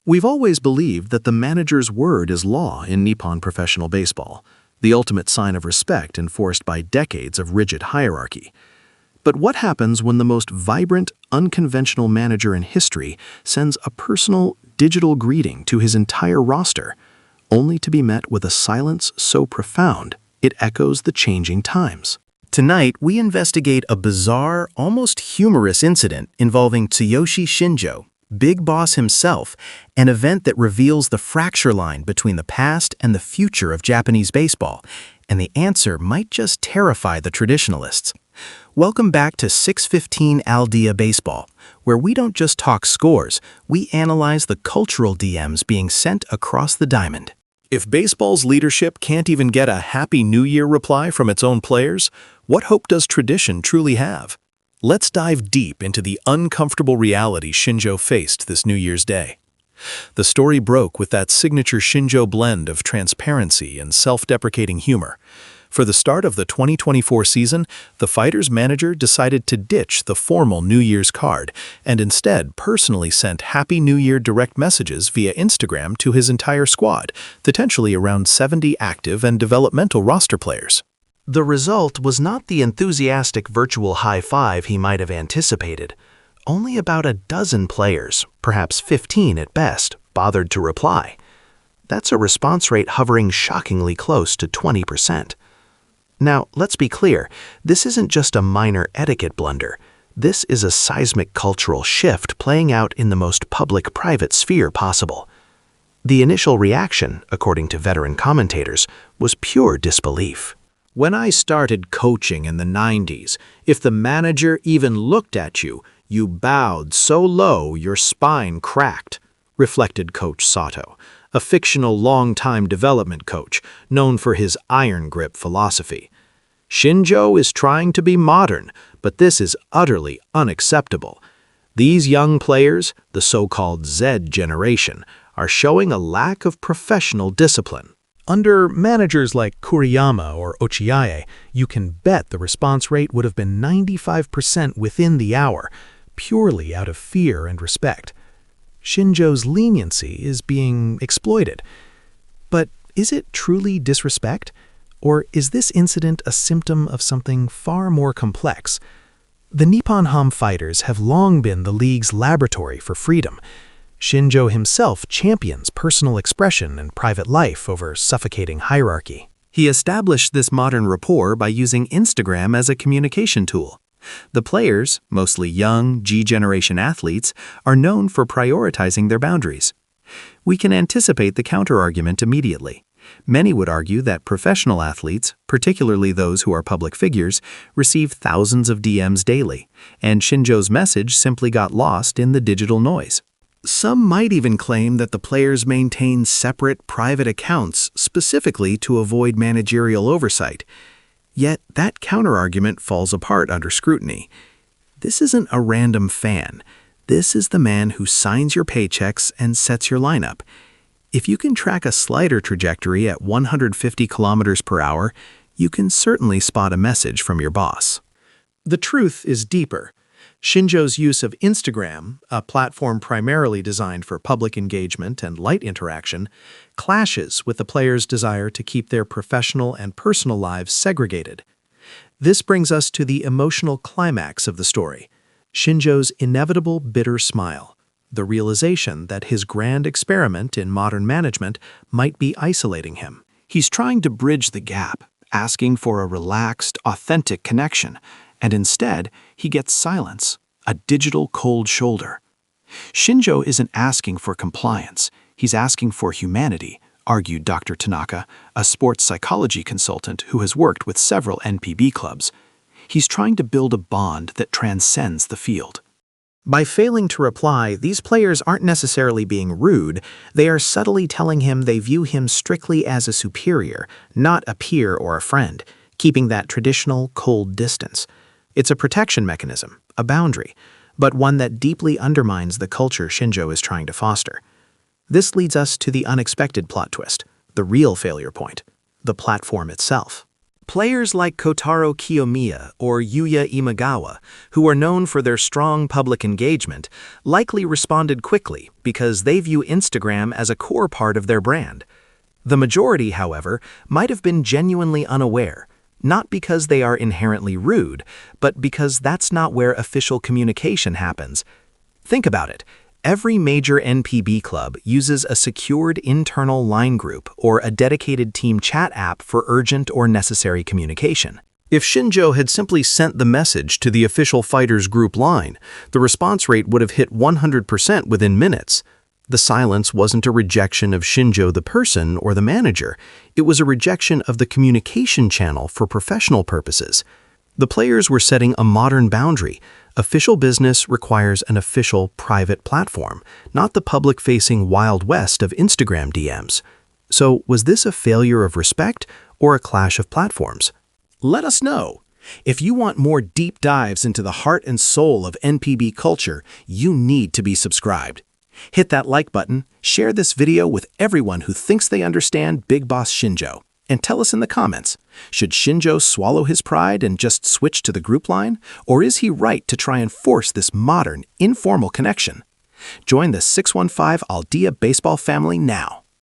We've always believed that the manager's word is law in Nippon professional baseball, the ultimate sign of respect enforced by decades of rigid hierarchy. But what happens when the most vibrant, unconventional manager in history sends a personal, digital greeting to his entire roster, only to be met with a silence so profound it echoes the changing times? Tonight, we investigate a bizarre, almost humorous incident involving Tsuyoshi Shinjo, Big Boss himself, an event that reveals the fracture line between the past and the future of Japanese baseball, and the answer might just terrify the traditionalists. Welcome back to 615 Aldea Baseball, where we don't just talk scores, we analyze the cultural DMs being sent across the diamond. If baseball's leadership can't even get a Happy New Year reply from its own players, what hope does tradition truly have? Let's dive deep into the uncomfortable reality Shinjo faced this New Year's Day. The story broke with that signature Shinjo blend of transparency and self-deprecating humor. For the start of the 2024 season, the Fighters manager decided to ditch the formal New Year's card and instead personally sent Happy New Year direct messages via Instagram to his entire squad, potentially around 70 active and developmental roster players. The result was not the enthusiastic virtual high five he might have anticipated. Only about a dozen players, perhaps 15 at best, bothered to reply. That's a response rate hovering shockingly close to 20%. Now, let's be clear, this isn't just a minor etiquette blunder. This is a seismic cultural shift playing out in the most public-private sphere possible. The initial reaction, according to veteran commentators, was pure disbelief. When I started coaching in the 90s, if the manager even looked at you, you bowed so low your spine cracked, reflected Coach Sato, a fictional long-time development coach known for his iron grip philosophy. Shinjo is trying to be modern, but this is utterly unacceptable. These young players, the so-called Z generation, are showing a lack of professional discipline. Under managers like Kuriyama or Ochiaie, you can bet the response rate would have been 95% within the hour, purely out of fear and respect. Shinjo's leniency is being exploited. But is it truly disrespect? Or is this incident a symptom of something far more complex? The Nippon Ham Fighters have long been the league's laboratory for freedom. Shinjo himself champions personal expression and private life over suffocating hierarchy. He established this modern rapport by using Instagram as a communication tool. The players, mostly young, G-generation athletes, are known for prioritizing their boundaries. We can anticipate the counterargument immediately. Many would argue that professional athletes, particularly those who are public figures, receive thousands of DMs daily, and Shinjo's message simply got lost in the digital noise. Some might even claim that the players maintain separate private accounts specifically to avoid managerial oversight. Yet that counterargument falls apart under scrutiny. This isn't a random fan. This is the man who signs your paychecks and sets your lineup. If you can track a slider trajectory at 150 kilometers per hour, you can certainly spot a message from your boss. The truth is deeper. Shinjo's use of Instagram, a platform primarily designed for public engagement and light interaction, clashes with the players' desire to keep their professional and personal lives segregated. This brings us to the emotional climax of the story, Shinjo's inevitable bitter smile, the realization that his grand experiment in modern management might be isolating him. He's trying to bridge the gap, asking for a relaxed, authentic connection, and instead, he gets silence, a digital cold shoulder. Shinjo isn't asking for compliance, he's asking for humanity, argued Dr. Tanaka, a sports psychology consultant who has worked with several NPB clubs. He's trying to build a bond that transcends the field. By failing to reply, these players aren't necessarily being rude, they are subtly telling him they view him strictly as a superior, not a peer or a friend, keeping that traditional, cold distance. It's a protection mechanism, a boundary, but one that deeply undermines the culture Shinjo is trying to foster. This leads us to the unexpected plot twist, the real failure point, the platform itself. Players like Kotaro Kiyomiya or Yuya Imagawa, who are known for their strong public engagement, likely responded quickly because they view Instagram as a core part of their brand. The majority, however, might have been genuinely unaware, not because they are inherently rude, but because that's not where official communication happens. Think about it. Every major NPB club uses a secured internal line group or a dedicated team chat app for urgent or necessary communication. If Shinjo had simply sent the message to the official fighters group line, the response rate would have hit 100% within minutes. The silence wasn't a rejection of Shinjo the person or the manager. It was a rejection of the communication channel for professional purposes. The players were setting a modern boundary. Official business requires an official private platform, not the public-facing Wild West of Instagram DMs. So was this a failure of respect or a clash of platforms? Let us know. If you want more deep dives into the heart and soul of NPB culture, you need to be subscribed. Hit that like button, share this video with everyone who thinks they understand Big Boss Shinjo, and tell us in the comments, should Shinjo swallow his pride and just switch to the group line, or is he right to try and force this modern, informal connection? Join the 615 Aldea baseball family now.